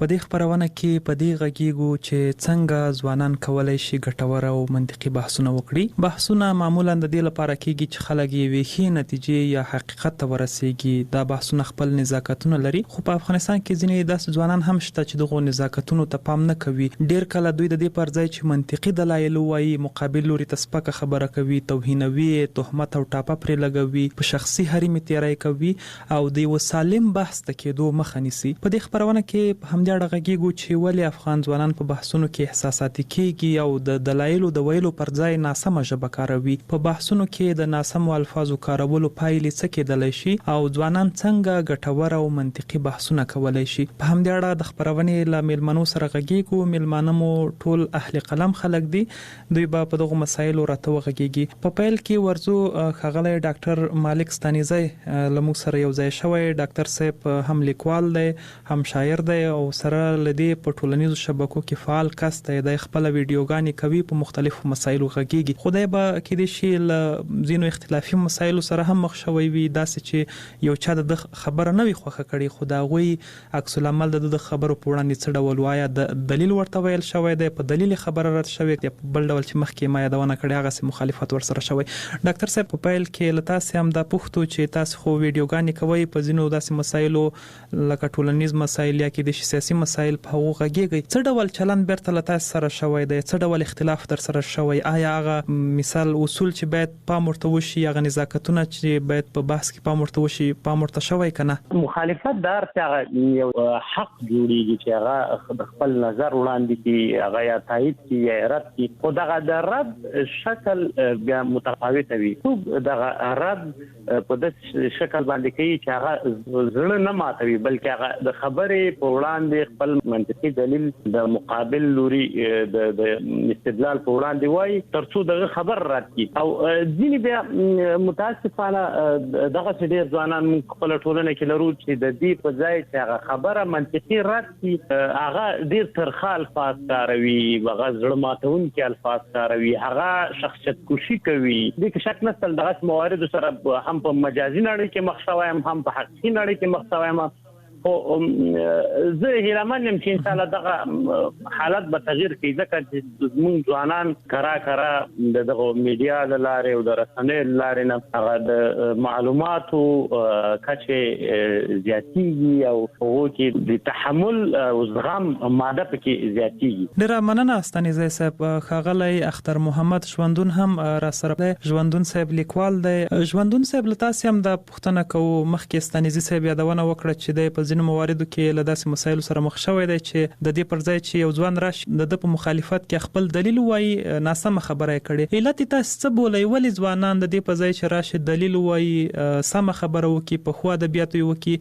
په دې خبرونه کې په دې غږیږو چې څنګه ځوانان کولای شي ګټور او منطقي بحثونه وکړي. بحثونه معمولا د دې لپاره کېږي چې خلک یې ښې نتیجې یا حقیقت ته ورسیږي. دا بحثونه خپل نزاکتونه لري، خو په افغانستان کې ځینې داسې ځوانان هم شته چې دغه نزاکتونو ته پام نه کوي. ډیر کله دوی د دې پر ځای چې منطقي دلایل وایي، مقابل لوري ته سپکه خبره کوي، توهینوي، تهمت او ټاپه پرې لګوي، په شخصي حریم تیری کوي او د یو سالم بحث ته کېدو مخه نیسي. په دې خبرونه کې په همدې اړه غږیږو چې ولې افغان ځوانان په بحثونو کې احساساتي کېږي او د دلایلو د ویلو پر ځای ناسمه ژبه کاروي. په بحثونو کې د ناسمو الفاظو کارولو پایلې څه کېدلی شي او ځوانان څنګه ګټور او منطقي بحثونه کولای شي. په همدې اړه د خبرونې له میلمنو سره غږیږو. میلمانه مو ټول اهل قلم خلک دي، دوی به په دغه مسایلو راته وغږیږي. په پیل کې ورزو ښاغلی ډاکټر مالک ستانیزی له موږ سره یو ځای شوی. ډاکټر صاحب هم لیکوال دی، هم شاعر دی او سره لدی په ټولنیزو شبکو کې فعال کس دی. د خپل ویډیوګانې کوي، په مختلفو مسایلو غږیږي. خدای به کې دې شي ل زینو اختلافي مسایلو سره هم مخ شوی وي، داسې چې یو چا د خبره نه وي خوښه کړي، خو دا غوي عکس العمل د خبرو په وړاندې څه ډول وایا د دلیل ورته ویل شوی دی، په دلیل خبره رد شوی دی، په بل ډول چې مخکې ما یادونه کړې هغه سي مخالفت ورسره شوی. ډاکټر صاحب په پیل کې لتا سي هم د پښتو چې تاسو خو ویډیوګانې کوي په زینو داسې مسایلو لکه ټولنیز مسایل یا کې د سیاسي مسایل په هغه غږیږي. څه ډول چلند بیرته لتا سره شوی دی؟ څه ډول اختلاف در سره شوی؟ آیا هغه مثال اصول چې باید پام ورته وشي، هغه نزاکتونه چې باید په بحث کې پام ورته وشي پام ورته شوی کنه؟ مخالفت دار چې یو حق جوړیږي چې هغه خپل نظر وړاندې کی، هغه یا تایید کی یا رد کی، خو دغه د رد شکل بیا متفاوت وي. دغه رد په داسې شکل باندې کوي چې هغه زړه نه ماتوي، بلکې هغه د خبرې په وړاندې خپل منطقي دلیل د مقابل لوري د استدلال په وړاندې وایي ترڅو دغه خبر رد کی. او ځینې بیا متاسفانه دغه ډېر ځوانان خپل ټولنه کې لرو چې د دې په ځای چې هغه خبره منطقي رد کی، هغه ډېر ترخه الفاظ کاروي، هغه زړه ماتونکي الفاظ کاروي، هغه شخصیت کشي کوي. د شک نسل دغه موارد سره هم په مجازي نړۍ کې مخ شوی هم په حقیقي نړۍ کې مخ شوی یم. خو زه هیله یم چې ان شاء الله دغه حالت به تغیر کوي، ځکه چې موږ ځوانان کرا دغه میډیا له لارې او د رسنیو له لارې نه هغه د معلوماتو کچه زیاتېږي او هغه کې د تحمل او زغم ماده پکې زیاتېږي. ډیره مننه ستانیزی صاحب. ښاغلی اختر محمد ژوندون هم را سره دی. ژوندون صاحب لیکوال دی. ژوندون صاحب له تاسو هم د پوښتنه کوو، مخکې ستانیزی صاحب یادونه وکړه چې د په ځینو مواردو کې له داسې مسایلو سره مخ شوی دی چې د دې پر ځای چې یو ځوان راشي د په مخالفت کې خپل دلیل وایي، ناسمه خبره کړي. علت تاسو څه بولئ؟ ولې ځوانان د دې په ځای چې راشي دلیل وایي، سمه خبره وکړي، په خو ادبیات وکړي،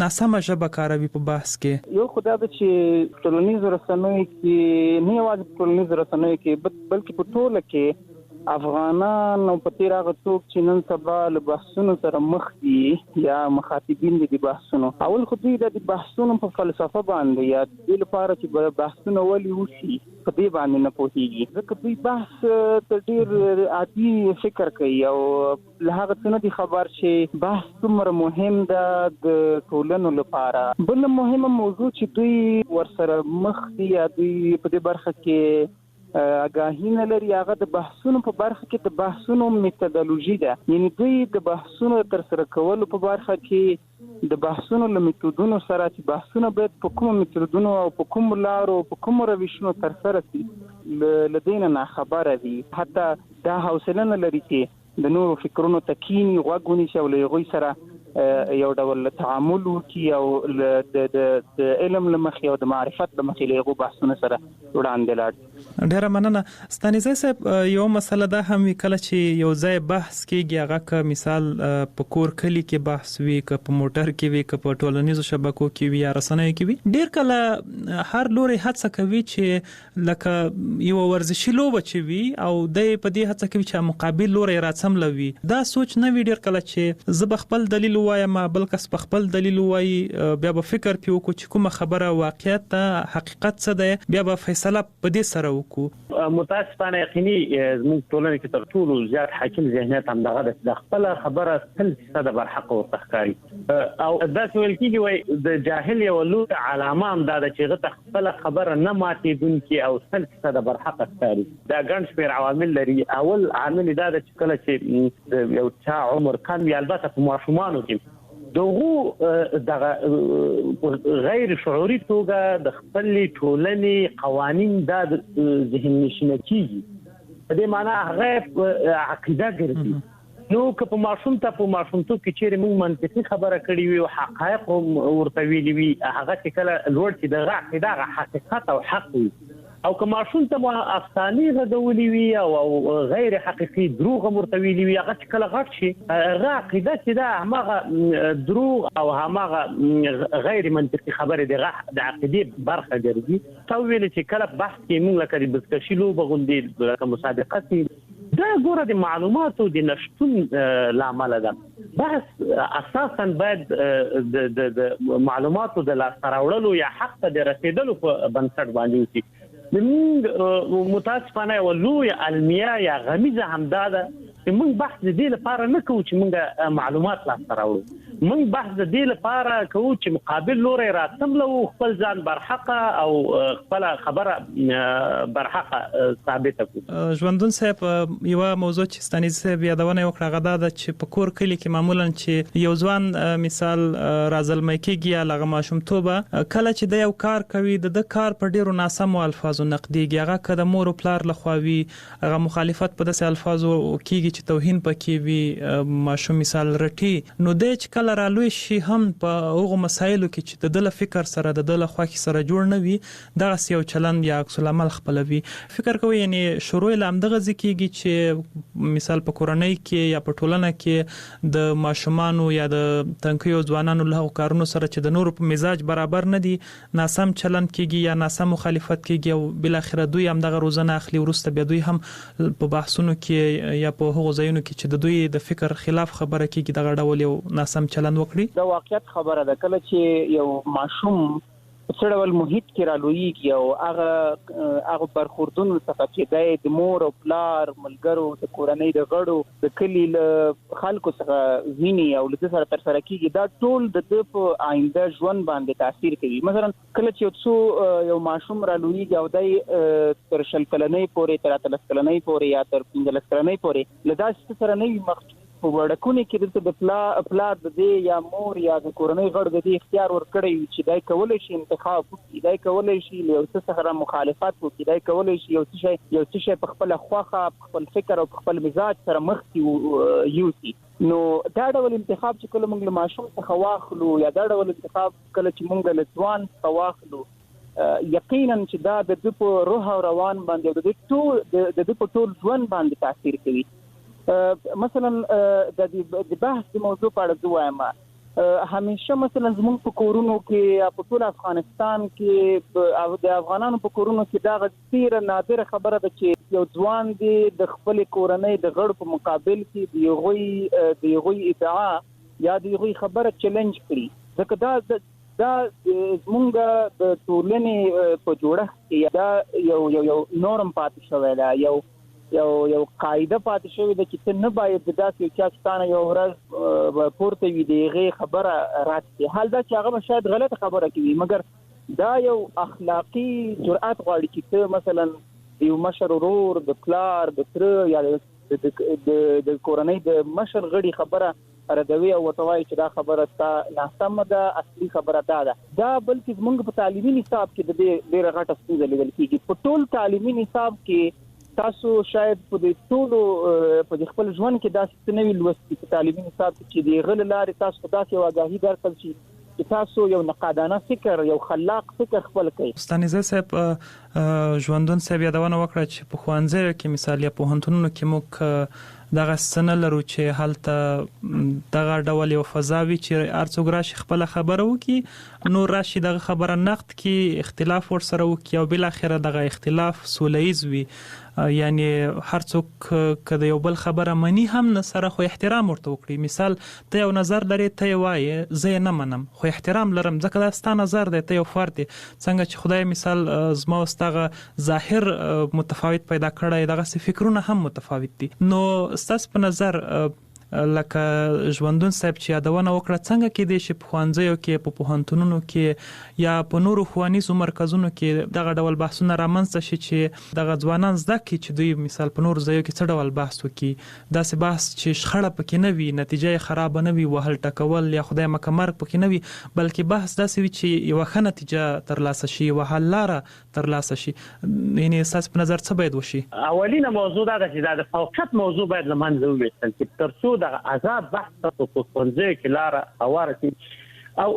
ناسمه ژبه کاروي په بحث کې؟ یو خدای د چې ټولنیز رسنیو کې نه یوازې ټولنیز رسنیو کې بلکې په ټوله کې افغانان او په تیر هغه څوک چې نن سبا له بحثونو سره مخ دي یا مخاطبین دي بحثونو، اول خو دوی د بحثونو په فلسفه باندې یا د لپاره چې بحثونه ولي وشي په دې باندې نه پوهیږي، ځکه دوی بحث ته ډیر عادي فکر کوي او له هغه څه نه دي خبر چې بحث څومره مهم ده د ټولنو لپاره. بل مهمه موضوع چې دوی ورسره مخ دي یا دوی په دې برخه کې آگاهی نه لري، هغه د بحثونو په برخه کې د بحثونو میتودولوژي ده. یعنی دوی د بحثونو تر سره کولو په برخه کې د بحثونو له میتودونو سره چې بحثونه باید په کوم میتودونو او په کوم لارو په کوم روشونو تر سره شي لدین نه خبره دي. حتی دا حوصله نه لري چې د نورو فکرونو تکینی غوږونی شي او له غوي سره یو ډول تعامل وکي او د علم لمخې او د معرفت لمخې له بحثونو سره وړاندې لاړ. ډیره مننه. ستانیزی صاحب، یو مسله ده هم کله چې یو ځای بحث کېږي، هغه که مثال په کور کلی کې بحث وي، که په موټر کې وي، که په ټولنیزو شبکو کې وي یا رسنیو کې وي، ډیر کله هر لوري هڅه کوي چې لکه یو ورزشي لوبه چې وي او د په دې هڅه کوي چې مقابل لوري راڅملوي. دا سوچ نه وي ډیر کله چې زه بخپل دلیل وایم بل کس په خپل دلیل وایي، بیا به فکر پیو کو چې کومه خبره واقعیت ته حقیقت څه ده، بیا به فیصله په دې سره خبره وکړو. متاسفانه یقیني موږ ټولنه کې تر ټولو زیات حاکم ذهنیت هم دغه د خپل خبره 100% برحق او تخکاری او دا ویل کیږي وای د جاهل یو لوی علامه هم دا چې غته خپل خبره نه ماتېدونکي او 100% برحق ښکاري. دا ګڼ شمېر عوامل لري. اول عامل دا چې کله چې یو چا عمر کم یا البته په ماشومانو کې دغه غیر شعوري توګه د خپل ټولنې قوانين د ذهن نشینه کیږي. په دې معنی هغه عقیده ګرځي. نو که په ماشومتوب کې چیرې موږ منطقي خبره کړې وي او حقایق ورته ویلي وي هغه چې کله لوړ چې دغه عقیده حقیقت او حق وي او که ماشومتوب افسانې غږولې وي او غیر حقیقي دروغ ورته ویلي وي هغه چې کله غټ شي هغه عقیده چې دا هماغه دروغ او هماغه غیر منطقي خبره د عقیدې برخه ګرځي. تا ویل چې کله بحث کې موږ لکه د بزکشي لوبه غوندې لکه مسابقه دا ګوره د معلوماتو د نشټون لامل ده. بحث اساسا باید د معلوماتو د لاسته راوړلو یا حق ته د رسیدلو په بنسټ باندې وي. موږ متاسفانه ولوی علمیا یا غمیزه همدا ده چې موږ بحث د دې لپاره نه کوو چې موږ معلومات لاسته راوړو. موږ بحث د دې لپاره کوو چې مقابل لوري راتملو خپل ځان برحقه او خپل خبره برحقه ثابت کړو. ژوندون صاحب یو موضوع چې ستانیز صاحب یادونه وکړه غدا ده چې په کور کلی کې معمولا چې یو ځوان مثال رازلمې کېږي لغه ماشومتوبه کله چې د یو کار کوي د کار په ډیرو ناسمو الفاظو نقديږي هغه کده مور او پلار لخواوي هغه مخالفت په داسې الفاظو کېږي چې توهین پکې وي ماشوم مثال رټي نو د چې کله رالوي شي هم په هغه مسایلو کې چې د دل فکر سره د دل خواخي سره جوړ نه وي دغه یو چلند یا عکس العمل خپلوي. فکر کوي یعنی شروع لام دغه ځکیږي چې مثال په کورنۍ کې یا په ټولنه کې د ماشومانو یا د تنکیو ځوانانو له کارونو سره چې د نورو په مزاج برابر نه دي ناسم چلند کیږي یا ناسم مخالفت کیږي او بل اخر دوی هم دغه روزنه اخلي ورسته به دوی هم په بحثونو کې یا په هغو ځایونو کې چې د دوی د فکر خلاف خبره کیږي دغه ډول یو ناسم چلند وکړي. دا واقعیت خبره ده کله چې یو ماشوم په ډول محیط کې رالویږي او هغه برخوردون څخه چې د مور او پلار ملګرو د کورنۍ د غړو د کلی له خلکو څخه ویني او له سره تر سره کیږي دا ټول د په آینده ژوند باندې تاثیر کوي. مثلا کله چې یو ماشوم رالویږي او د تر شل کلنۍ پورې تر 30 کلنۍ پورې یا تر 15 کلنۍ پورې له داسې سره نه وي په وړکونه کې د پلار د دې یا مور یا د کورنۍ غړو د دې اختیار ورکړي چې دای کولای شي انتخاب وکړي دای کولای شي یو څه سره مخالفت وکړي دای کولای شي یو څه په خپل خواخه خپل فکر او خپل مزاج سره مخ یوسي. نو دا ډول انتخاب چې کله موږ له ماشوم څخه واخلو یا دا ډول انتخاب کله چې موږ له ځوان څخه واخلو یقینا چې دا د دې په روح او روان باندې د دې په ټول ژوند باندې تاثیر کوي. مثلا د بحث د موضوع په اړه وایم همیشه مثلا زموږ په کورونو کې په ټول افغانستان کې او د افغانانو په کورونو کې دا غیر نادره خبره ده چې یو ځوان د خپل کورنۍ د غړو په مقابل کې د یوغي ادعا یا د یوغي خبره چیلنج کړي ځکه دا زمونږ د ټولنې په جوړښت کې دا یو نورم پاتې شوی دی یو قاعده پاتې شوی ده چې ته نه باید داسې یو چا ستانه یو ورځ پورته وي دغه خبره راځي حال دا چې هغه شاید غلطه خبره کوي مګر دا یو اخلاقی جرأت غواړي چې ته مثلا یو مشر ورور د پلار د تر یا د کورنۍ د مشر غړي خبره ردوي او وتوای چې دا خبره تا ناسمه ده اصلي خبره ده دا بلکې موږ په تعلیمي نصاب کې د ډېر غټه ستونزه لیدل کیږي. په ټول تعلیمي نصاب کې تاسو شاید په دې ټولو په خپل ژوند کې داسې نوې لوستي په تعلیمي نصاب کې چې د غل لارې تاسو داسې واګاهي درکړل شي چې تاسو یو نقادانه فکر یو خلاق فکر خپل کړئ. ستانیزه صاحب ژوندون صاحب یادونه وکړه چې په خوانځي کې مثال یا په هنتونو کې موږ دغه سن لرو چې هلته دغه ډول یو فضاوي چې ارڅوګ راشي خپل خبره وکي نو راشي دغه خبره نقد کی اختلاف ور سره وکي او بل اخره دغه اختلاف سولهیز وي یعنی هر څوک کله یو بل خبره منی هم نه سره خو احترام ورته وکړي. مثال ته یو نظر لري ته وایي زه نه منم خو احترام لرم ځکه دا ستاسو نظر دی ته یو فرد څنګه چې خدای مثال زما واستغه ظاهر متفاوت پیدا کړی دغه فکرونه هم متفاوت دي. نو ستاسو په نظر لکه ژوندون صاحب چې یادونه وکړه څنګه کې د شي په خوانځیو کې په پوهنتونونو کې یا په نورو ښوونیزو مرکزونو کې دغه ډول بحثونه رامنځته شي چې دغه ځوانان زده کړي چې دوی مثال په نورو ځایو کې څه ډول بحث وکړي داسې بحث چې شخړه پکې نه وي نتیجه خراب نه وي وهل ټکول یا خدای مکمرګ پکې نه وي بلکې بحث داسې وي چې یو ښه نتیجه ترلاسه شي او حل لاره ترلاسه شي. یعنی اساس په نظر څه باید وشي؟ اولینه موضوع دا چې د فوقیت موضوع باید لمنځه وویستل چې ترڅو د عذاب بحث په ښوونځیو کې لاره هواره شي. او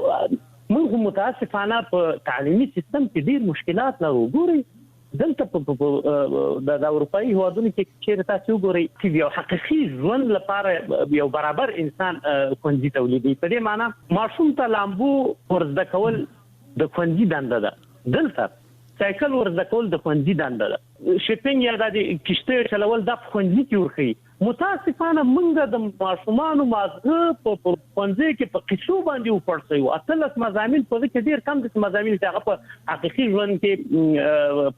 موږ متاسفانه په تعلیمي سیستم کې ډېر مشکلات لرو. ګورئ دلته د اروپایي هیوادونو کې چیرې تاسو وګورئ چې یو حقیقي ژوند لپاره یو برابر انسان ښوونځي تولیدي په دې معنی ماشوم ته لامبو ورزده کول د ښوونځي دنده ده. دلته سایکل ورزده کول د ښوونځي دنده ده. شپینګ یا د کشته چلول د ښوونځي کې ورخي. متاسفانه موږ د ماشومانو مازغه په ښوونځي کې په قصو باندې وپړسیو. اتلس مضامین په دې کې ډیر کم د مضامین چې هغه په حقيقي ژوند کې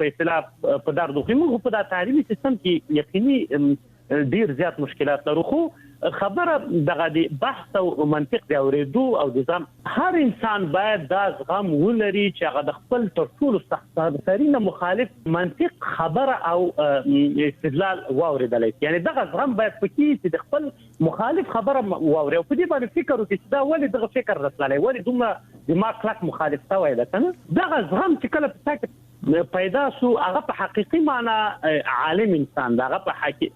په اصطلاح په دردوخي موږ په د تعلیمي سیستم کې یقیني ډیر زیات مشکلات لرو. خو خبره دغه د بحث او منطق دی اوریدو او د ځم هر انسان باید دا زغم ولري چې هغه د خپل تر ټولو سخت‌ترین مخالف منطق خبره او استدلال واوریدل. یعنی دغه زغم باید پکې چې د خپل مخالف خبره واوري او په دې باندې فکر وکړي چې دا ولې دغه فکر رسلای ولې دومره دماغ کلک مخالف شوی ده کنه. دغه زغم چې کله په پیدا سو هغه په حقيقي معنی عالم انسان دا، هغه په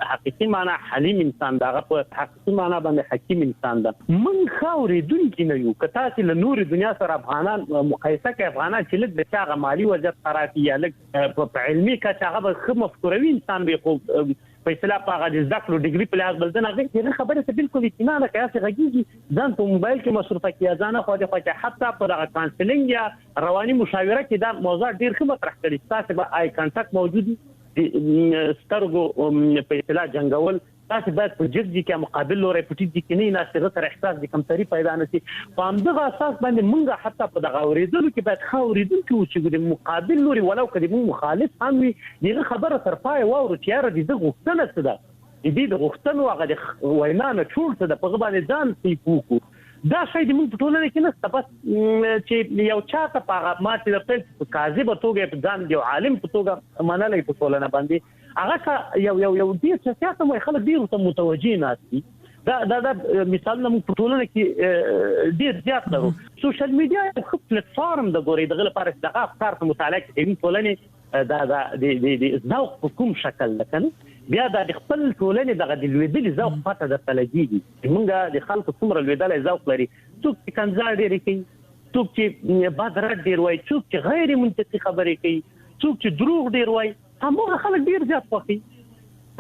حقيقي معنی حلیم انسان دا، هغه په حقيقي معنی باندې حکیم انسان دا. من خاورېدونکي نه یو کته چې له نور دنیا سره افغانان مقایسه کوي. افغانان چې لږ د چاغه مالی وضعیت خراب یا لږ په علمي کچه هغه به مفکوروي انسان به خو په اصطلاح په هغه د ذکر ډیګري په لحاظ بلدنه هغه خبره څه بالکل اطمینان نه کوي. غږیږي ځان په موبایل کې مصرفه کیږي ځان خو د خواته حتی په دغه کانسلینګ یا رواني مشاوره کې دا موضوع ډیر ښه مطرح کړي. تاسو به آی کانټاکټ موجود سترګو په اصطلاح جنگول تاسو باید په جدي کې مقابل لوري پټي دي کې نه ناسره تر احساس د کمتري پیدا نشي. په همدغه اساس باندې مونږه حتی په دغه اوریدلو کې باید خاورېدونکو چې د مقابل لوري ولو کدي مو مخالف هم وي دغه خبره تر پای واورو چې یاره د غوښتنه څه ده د غوښتنو هغه د وینا نه ټول څه د په باندې ځان سیپوکو. دا شی د موږ په ټولنه کې نشته. بس چې یو چاته په ماته د خپل کاذب توګه په ځان دی عالم په توګه منلې په ټولنه باندې هغه یو ډیر سیاست مو خلک ډیر ته متوجي ناسي. دا مثال موږ په ټولنه کې ډیر زیات لرو. سوشل میډیا یو ښه پلیټ فارم د ګوري دغه لپاره دغه افکار ته مطالعه کوي ټولنه دا د ذوق په کوم شکل لکنه بیا د خپل ټولنې دغه د لویدل ذوق پته د تلګي موږ د خلکو څومره لویدل ذوق لري. څوک چې کنځل ډیر کوي، څوک چې بادرات ډیر وای، څوک چې غیر منطقي خبرې کوي، څوک چې دروغ ډیر وای. همغه خلک ډیر زیات خوښي.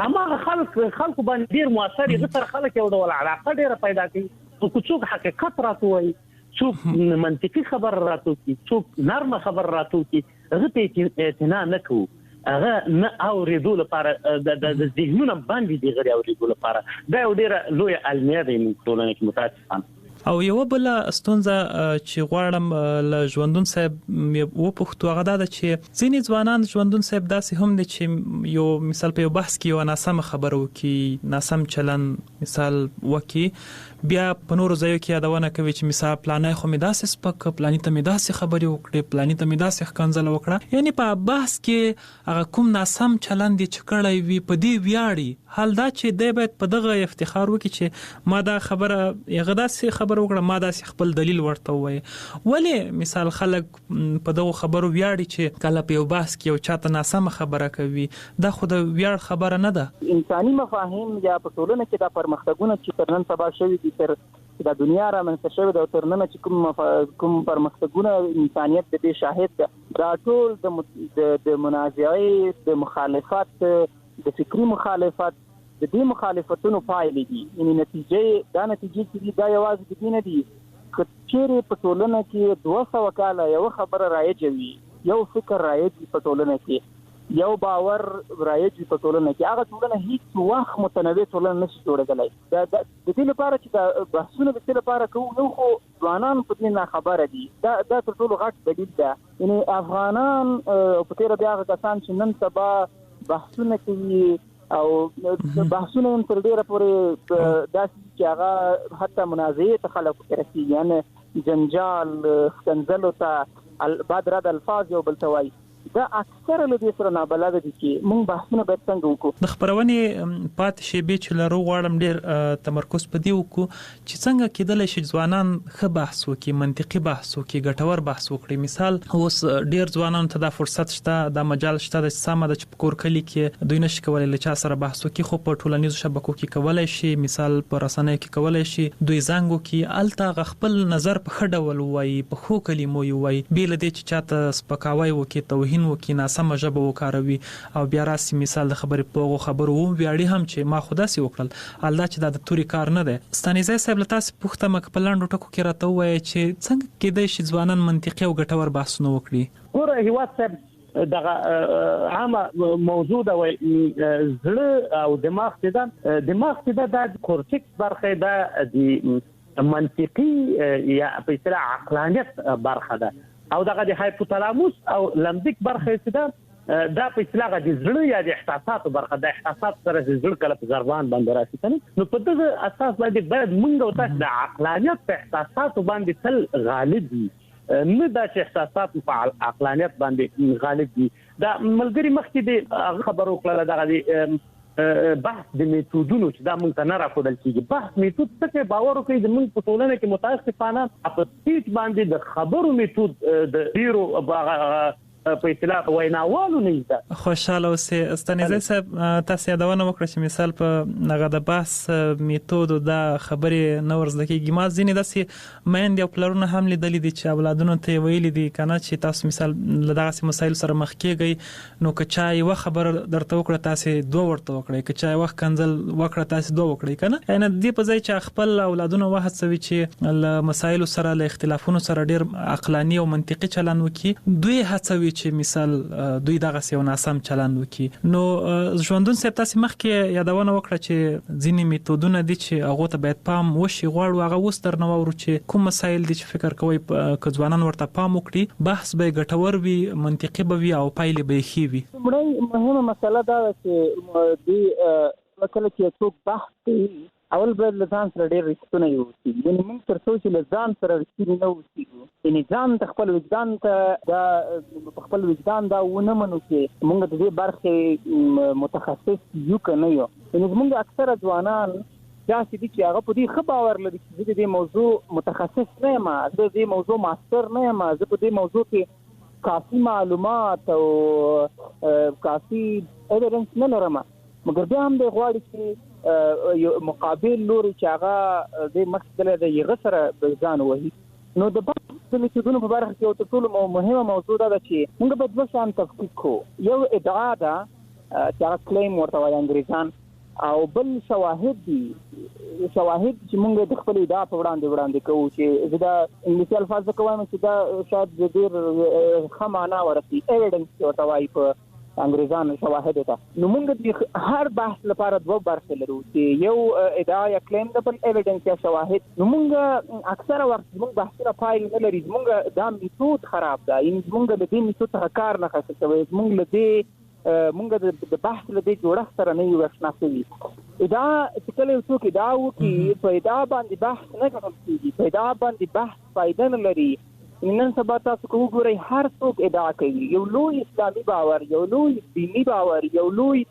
همغه خلکو باندې ډیر موثر دي. تر خلک یو ډول علاقه ډیر پیدا کوي. څوک حقیقت راټوي، څوک منطقي خبر راټوي، څوک نرمه خبر راټوي. هغه ته اعتنا نه کوي. هغه نه اوریدو لپاره د ذهنونو باندې دی غړي اوریدو لپاره دا یو ډیر لوی علمي دی موږ ټولنه کې متاسفانه. او یو بل استونزه چې غواړم له ژوندون صاحب و پښتو هغه دا چې ځینې ځوانان ژوندون صاحب داسې هم دي چې یو مثال په یو بحث کې یو ناسم خبره وکي، ناسم چلن مثال وکي، بیا په نورو ځایو کې یادونه کوي چې مثال پلانای خو مې داسې سپک، پلاني ته مې داسې خبرې وکړې، پلاني ته مې داسې ښکنځل وکړه. یعنی په بحث کې هغه کوم ناسم چلن دي چې کړی وي په دې ویاړي. حال دا چې دی باید په دغه افتخار وکړي چې ما دا خبره یغه داسې خبره وکړه، ما داسې خپل دلیل ورته وایي. ولې مثال خلک په دغه خبرو ویاړي چې کله په یو بحث کې یو چاته ناسم خبره کوي؟ دا خو د ویاړ خبره نه ده. انساني مفاهیم یا په ټولنه کې دا پرمختګونه چې تر نن سبا شوي دي تر د دنیا را منځته شوی د تر نن چې کوم پرمختګونه انسانيت د دې شاهد ده. دا ټول د منازعې، د مخالفت، د فکری مخالفت د دې مخالفتونو پایلې دي. یعنی نتیجې چې دا یوازې د دې نه دي که چیرې په ټولنه کې 200 کاله یو خبره رایجه وي، یو فکر رایج په ټولنه کې، یو باور رایج په ټولنه کې، هغه ټولنه هیڅ وخت متنوع ټولنه نشي جوړېدلی. د دې لپاره چې د بحثونو د دې لپاره کوو نو خو ځوانان په دې نه خبره دي. دا تر ټولو غټ دلیل ده. یعنی افغانان په تېره بیا هغه کسان چې نن سبا بحثونه کوي او بحثونه هم تر ډېره پورې داسې چې هغه حتی منازعې ته خلک رسېږي، یعنې جنجال ښکنځلو ته بعد رد الفاظ یو بل ته وایي. دا اکثره له دې سره نابلده دي چې موږ بحثونه باید څنګه وکړو. د خبرونې پاتې شیبې چې لرو غواړم ډېر تمرکز په دې وکړو چې څنګه کېدلی شي ځوانان ښه بحث وکړي، منطقي بحث وکړي، ګټور بحث وکړي. مثال اوس ډېر ځوانانو ته دا فرصت شته، دا مجال شته د سمه د چې په کور کلي کې دوی نشي کولای له چا سره بحث وکړي، خو په ټولنیزو شبکو کې کولای شي، مثال په رسنیو کې کولای شي دوی زنګ وکړي، هلته خپل نظر په ښه ډول ووایي، په ښو کلمو یې ووایي، بې له دې چې چاته سپکاوی وکړي، توهین وکړي، ناسمه ژبه وکاروي او بیا راسي مثال د خبرې په خبرو ویاړي هم چې ما خو داسې وکړل، الله چې دا د توري کار نه دی. ستانیزی صاحب له تاسو پوښتنه په لاندو ټکو کې راته ووایي چې څنګه کېدای شي ځوانان منطقي او ګټور بحثونه وکړي. ګوره هیواد صاحب دغه عامه موضوع دا وایي زړه او دماغ چې دا د کورټیکس برخه ده، د منطقي یا په اصطلاح عقلانیت برخه ده، او دغه د هایپوتالاموس او لمبیک برخه چې دا په اصطلاح د زړه یا د احساساتو برخه ده. احساسات سره د زړه کله په ضربان باندې راشي کنه، نو په دغه اساس باید موږ او تاسو د عقلانیت په احساساتو باندې تل غالب وي، نه دا چې احساسات په عقلانیت باندې غالب وي. دا ملګری مخکې د خبرو کړل دغه بحث د میتودونو چې دا موږ ته نه راښودل کېږي. بحث میتود څه باور کوي د موږ په ټولنه کې متاسفانه په سپیچ باندې د خبرو میتود د ډیرو په اصطلاح ویناوالو نه ده. خوشاله اوسئ. ستانیزی صاحب تاسو یادونه وکړه چې مثال په هغه د بحث میتود او د خبرې نو ورزده کېږي. ما ځینې داسې میندې او پلرونه هم لیدلي دي چې اولادونو ته ویلي دي کنه چې تاسو مثال له دغسې مسایلو سره مخ کېږئ، نو که چا یوه خبره درته وکړه تاسې دوه ورته وکړئ، که چا یوه ښکنځل وکړه تاسې دوه وکړئ کنه. یعنې د دې په ځای چې خپل اولادونه وهڅوي چې له مسایلو سره له اختلافونو سره ډېر عقلاني او منطقي چلند وکړي، دوی هڅوي چې مثال دوی دغه یو ناسم چلند وکړي. نو ژوندون صاحب تاسو مخکې یادونه وکړه چې ځینې میتودونه دي چې هغه ته باید پام وشي. غواړو هغه اوس درنه واورو چې کوم مسایل دي چې فکر کوئ که ځوانان ورته پام وکړي بحث به ګټور وي، منطقي به وي او پایلې به یې ښې وي. لومړی مهمه مسله دا ده چې دوی کله چې څوک بحث کوي اول باید له ځان سره ډېر رښتونه اوسي. یعنې موږ تر څو چې له ځان سره رښتیني نه اوسېږو، یعنې ځان ته خپل وجدان ته دا خپل وجدان دا ونه منو چې موږ د دې برخې متخصص یو که نه یو. یعنې زموږ اکثره ځوانان داسې دي چې هغه په دې ښه باور لري چې زه د دې موضوع متخصص نه یم، زه د دې موضوع ماستر نه یم، زه په دې موضوع کې کافي معلومات او کافي ایویډنس نه لرم، مګر بیا هم دی غواړي چې یو مقابل لوري چې هغه د مخکله د یغه سره ځان وهي. نو د بحث د میتودونو په برخه کې یو ټول مهمه موضوع ده چې موږ باید دوه شیان تفکیک کړو. یو ادعا ده چې هغه کلیم ورته وایي انګریزان، او بل شواهد دي. شواهد چې موږ د خپل ادعا په وړاندې کوو چې زه دا انګلیسي الفاظ کوم چې دا شاید ډېر ښه معنا ورسي، ایویډنس ورته وایي په انګریزانو شواهد ته. نو موږ د هر بحث لپاره دوه برخې لرو چې یو ادعا یا کلیم ده، بل ایویډنس یا شواهد. نو موږ اکثره وخت موږ بحثونه پایل نه لري، موږ دا میتود خراب ده، یعنې موږ د دې میتود څخه کار نه اخیستل شوی، موږ له دې موږ د بحث له دې جوړښت سره نه یو اشنا شوي. ادعا چې کله یو څوک ادعا وکړي په ادعا باندې بحث نه ګټل کېږي، په ادعا باندې بحث فایده نه لري. نن سبا تاسو که وګورئ هر څوک ادعا کوي، یو لوی اسلامي باور، یو لوی دینی باور، یو لوی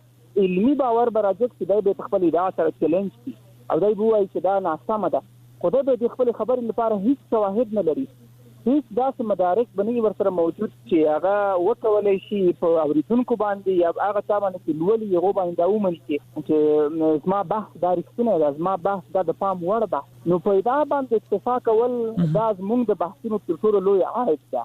علمي باور به راځي چې دی به خپل ادعا سره چیلنج کړي او دی به وایي چې دا ناسمه ده، خو دی به د خپلې خبرې لپاره هیڅ شواهد نه لري، هیڅ داسې مدارک به نه ورسره موجود چې هغه وکولی شي په اورېدونکو باندې یا هغه چا باندې چې لولي هغو باندې دا ومني چې زما بحث دا رښتونی ده، زما بحث دا د پام وړ بحث. نو په ادعا باندې اکتفا کول دا زموږ د بحثونو تر ټولو لوی عیب ده.